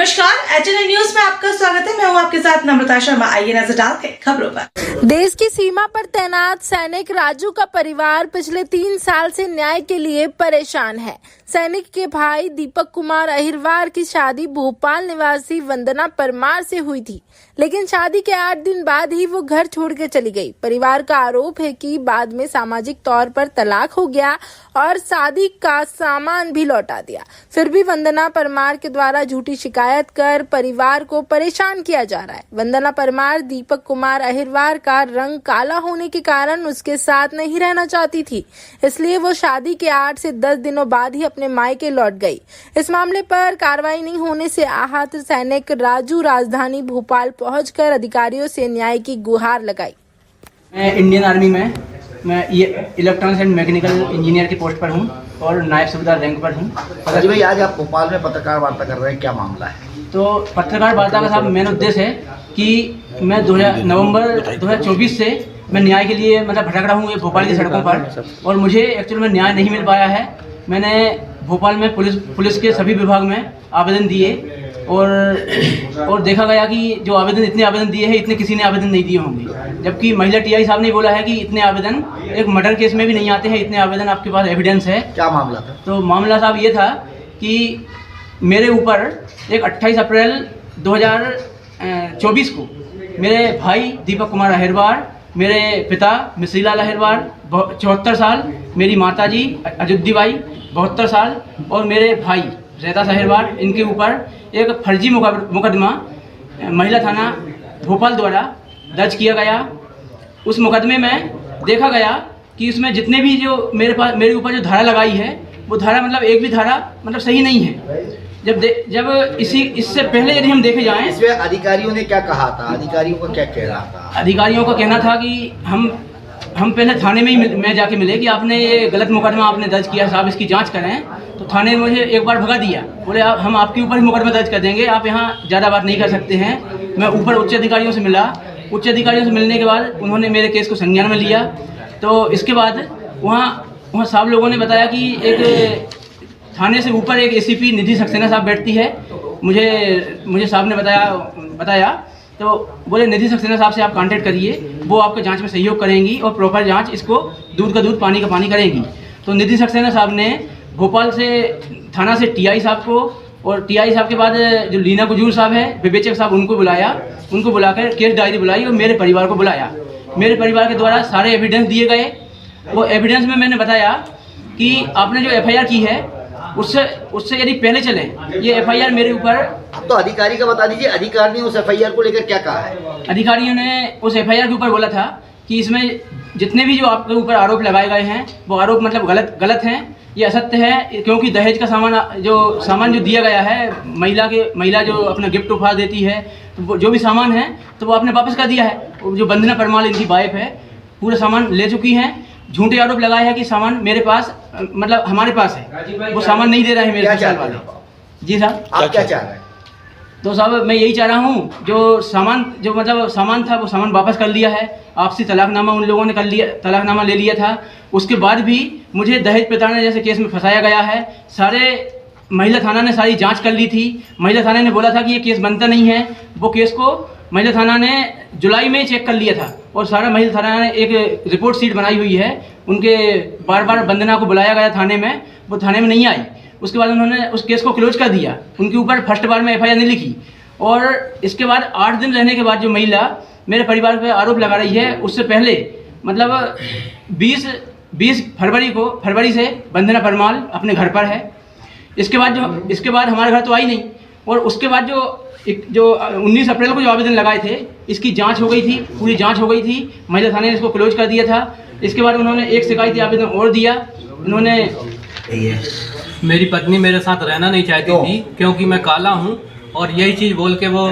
नमस्कार, HNI news में आपका स्वागत है। मैं हूं आपके साथ नम्रता शर्मा। आइए नजर डालते हैं खबरों पर। देश की सीमा पर तैनात सैनिक राजू का परिवार पिछले 3 साल से न्याय के लिए परेशान है। सैनिक के भाई दीपक कुमार अहिरवार की शादी भोपाल निवासी वंदना परमार से हुई थी, लेकिन शादी के 8 दिन बाद ही वो घर छोड़ के चली गई। परिवार का आरोप है कि बाद में सामाजिक तौर पर तलाक हो गया और शादी का सामान भी लौटा दिया। फिर भी वंदना परमार के द्वारा झूठी शिकायत कर परिवार को परेशान किया जा रहा है। वंदना परमार दीपक कुमार अहिरवार का रंग काला होने के कारण उसके साथ नहीं रहना चाहती थी, इसलिए वो शादी के 8 से 10 दिनों बाद ही अपने मायके लौट गई। इस मामले पर कार्रवाई नहीं होने से आहत सैनिक राजू राजधानी भोपाल पहुंचकर अधिकारियों से न्याय की गुहार लगाई। मैं इंडियन आर्मी में इलेक्ट्रॉनिक्स एंड मैकेनिकल इंजीनियर की पोस्ट पर हूं और नायब सूबेदार रैंक पर हूं। राजू भाई, आज आप भोपाल में पत्रकार वार्ता कर रहे हैं, क्या मामला है? तो पत्रकार वार्ता का साहब मेन उद्देश्य है कि मैं नवंबर 2024 से मैं न्याय के लिए भटक रहा हूँ भोपाल की सड़कों पर, और मुझे एक्चुअल में न्याय नहीं मिल पाया है। मैंने भोपाल में पुलिस के सभी विभाग में आवेदन दिए और देखा गया कि जो इतने आवेदन दिए हैं, इतने किसी ने आवेदन नहीं दिए होंगे। जबकि महिला टीआई साहब ने बोला है कि इतने आवेदन एक मर्डर केस में भी नहीं आते हैं, इतने आवेदन आपके पास एविडेंस है। क्या मामला था? तो मामला साहब ये था कि मेरे ऊपर एक 28 अप्रैल 2024 को मेरे भाई दीपक कुमार अहिरवार, मेरे पिता मिश्रीलाल अहिरवार 74 साल, मेरी माताजी अयोध्या बाई 72 साल और मेरे भाई रहदास अहिरवार, इनके ऊपर एक फर्जी मुकदमा महिला थाना भोपाल द्वारा दर्ज किया गया। उस मुकदमे में देखा गया कि उसमें जितने भी जो मेरे ऊपर जो धारा लगाई है, वो धारा एक भी धारा सही नहीं है। जब इससे पहले यदि हम देखे जाएं, इसमें अधिकारियों ने क्या कहा था? अधिकारियों का क्या कह रहा था? अधिकारियों का कहना था कि हम पहले थाने में ही मैं जाके मिले कि आपने ये गलत मुकदमा आपने दर्ज किया साहब, इसकी जांच करें। तो थाने ने मुझे एक बार भगा दिया, बोले हम आपके ऊपर ही मुकदमा दर्ज कर देंगे, आप यहाँ ज़्यादा बात नहीं कर सकते हैं। मैं ऊपर उच्च अधिकारियों से मिला, उच्च अधिकारियों से मिलने के बाद उन्होंने मेरे केस को संज्ञान में लिया। तो इसके बाद वहाँ सब लोगों ने बताया कि एक थाने से ऊपर एक एसीपी निधि सक्सेना साहब बैठती है। मुझे साहब ने बताया तो बोले निधि सक्सेना साहब से आप कांटेक्ट करिए, वो आपके जांच में सहयोग करेंगी और प्रॉपर जांच, इसको दूध का दूध पानी का पानी करेंगी। तो निधि सक्सेना साहब ने भोपाल से थाना से टीआई साहब को, और टीआई साहब के बाद जो लीना गुजूर साहब है विवेचक साहब, उनको बुलाकर केस डायरी बुलाई और मेरे परिवार को बुलाया। मेरे परिवार के द्वारा सारे एविडेंस दिए गए। वो एविडेंस में मैंने बताया कि आपने जो एफआईआर की है उससे यदि पहले चले, ये एफआईआर मेरे ऊपर। तो अधिकारी का बता दीजिए, अधिकारी ने उस एफआईआर को लेकर क्या कहा है? अधिकारियों ने उस एफआईआर के ऊपर बोला था कि इसमें जितने भी जो आपके ऊपर आरोप लगाए गए हैं, वो आरोप गलत हैं, ये असत्य है। क्योंकि दहेज का सामान जो दिया गया है, महिला जो अपना गिफ्ट उपहार देती है, तो जो भी सामान है तो वो आपने वापस कर दिया है। जो वंदना परमार इनकी वाइफ है, पूरा सामान ले चुकी हैं। झूठे आरोप लगाए हैं कि सामान मेरे पास हमारे पास है, वो सामान नहीं दे रहा है मेरे ससुराल वाले। जी साहब, आप क्या चाह रहे हैं? तो साहब मैं यही चाह रहा हूँ, जो सामान था वो सामान वापस कर लिया है। आपसी तलाकनामा उन लोगों ने कर लिया, तलाकनामा ले लिया था। उसके बाद भी मुझे दहेज प्रताड़ना जैसे केस में फंसाया गया है। महिला थाना ने सारी जांच कर ली थी। महिला थाना ने बोला था कि ये केस बनता नहीं है। वो केस को महिला थाना ने जुलाई में चेक कर लिया था और सारा महिला थाना ने एक रिपोर्ट शीट बनाई हुई है। उनके बार वंदना को बुलाया गया थाने में, वो थाने में नहीं आई। उसके बाद उन्होंने उस केस को क्लोज कर दिया। उनके ऊपर फर्स्ट बार में एफआईआर नहीं लिखी। और इसके बाद 8 दिन रहने के बाद जो महिला मेरे परिवार पर आरोप लगा रही है, उससे पहले 20 फरवरी से वंदना परमार अपने घर पर है। इसके बाद हमारे घर तो आई नहीं। और उसके बाद जो 19 अप्रैल को जो आवेदन लगाए थे, इसकी जांच हो गई थी, पूरी जांच हो गई थी। महिला थाने ने इसको क्लोज कर दिया था। इसके बाद उन्होंने एक शिकायती आवेदन और दिया। उन्होंने मेरी पत्नी मेरे साथ रहना नहीं चाहती थी क्योंकि मैं काला हूं, और यही चीज़ बोल के वो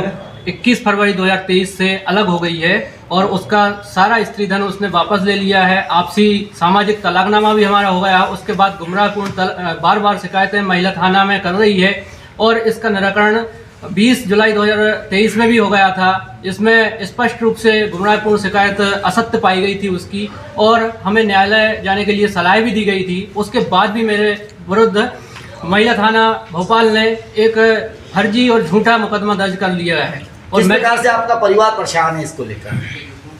21 फरवरी 2023 से अलग हो गई है और उसका सारा स्त्री धन उसने वापस ले लिया है। आपसी सामाजिक तलाकनामा भी हमारा हो गया। उसके बाद गुमराहपूर्ण बार शिकायतें महिला थाना में कर रही है और इसका निराकरण 20 जुलाई 2023 में भी हो गया था। इसमें स्पष्ट रूप से गुमराहपूर्ण शिकायत असत्य पाई गई थी उसकी, और हमें न्यायालय जाने के लिए सलाह भी दी गई थी। उसके बाद भी मेरे विरुद्ध महिला थाना भोपाल ने एक फर्जी और झूठा मुकदमा दर्ज कर लिया है। और किस प्रकार से आपका परिवार परेशान है इसको लेकर?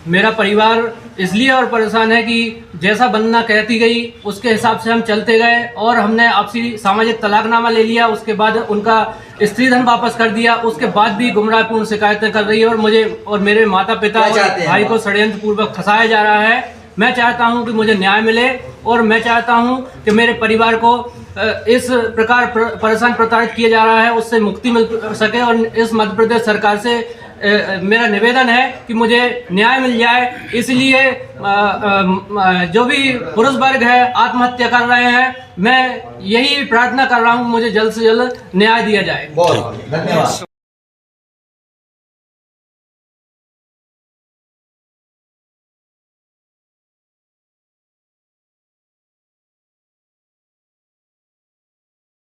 मेरा परिवार इसलिए और परेशान है कि जैसा वंदना कहती गई उसके हिसाब से हम चलते गए और हमने आपसी सामाजिक तलाकनामा ले लिया। उसके बाद उनका स्त्री धन वापस कर दिया। उसके बाद भी गुमराहपूर्ण शिकायतें कर रही है और मुझे और मेरे माता पिता और भाई को षड्यंत्र पूर्वक फंसाया जा रहा है। मैं चाहता हूं कि मुझे न्याय मिले और मैं चाहता हूं कि मेरे परिवार को इस प्रकार परेशान प्रताड़ित किया जा रहा है उससे मुक्ति मिल सके। और इस मध्य प्रदेश सरकार से मेरा निवेदन है कि मुझे न्याय मिल जाए। इसलिए जो भी पुरुष वर्ग है आत्महत्या कर रहे हैं, मैं यही प्रार्थना कर रहा हूँ मुझे जल्द से जल्द न्याय दिया जाए। बहुत धन्यवाद।